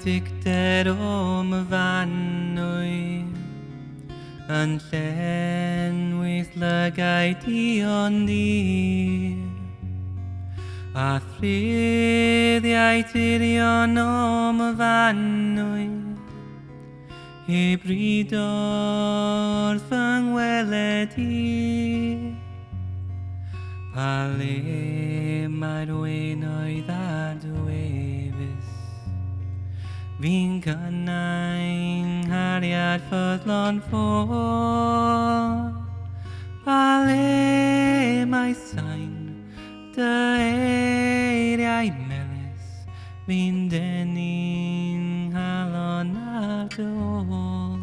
dicter o Myfanwy yn llenwys lygau dion ni a thriddiau tirion o Myfanwy heb bryd o'r fy ngweled i pa le mae'r wenoedd a dwefus fi'n cynnau'n nghariad ffyddlon ffôl pa le mae sain dy eiriau melys fi'n denu'n nghalon ar dy ôl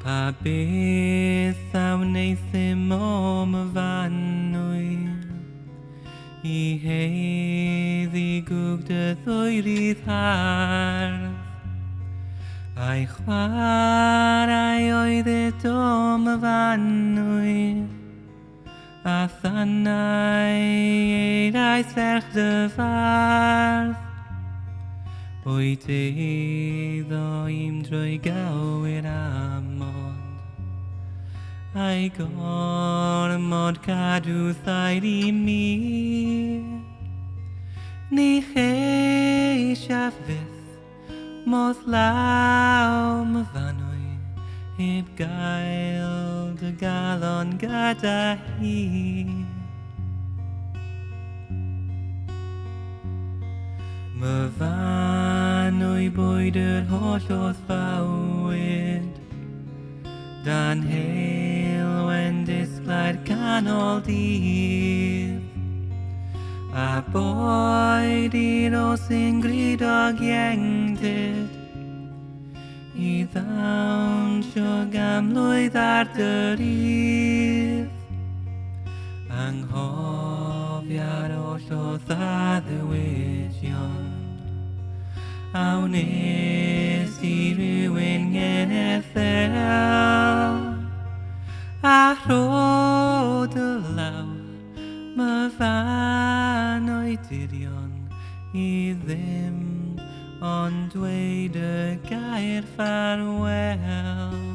pa beth a wneithim o Myfanwy i heiddi gwg dy ddwyrydd hardd a'i chwarae oedd eto Myfanwy a thannau eiriau serch dy fardd Wyt eiddo i'm drwy gywir amod a'i gormod cadw thair i mi ni cheisio fyth modd law Myfanwy heb gael dy galon gyda hi Myfanwy bwyd yr holl oedd fawyd dan heilwen disglair canol dydd a boed i'r os yn gridog iengtid i ddawnsio gamlwydd ar dyrydd anghofiad oll o ddaddewidion a wnes i rywun genethel a rhod y law Myfanwy dirion i ddim ond dweud y gair ffarwel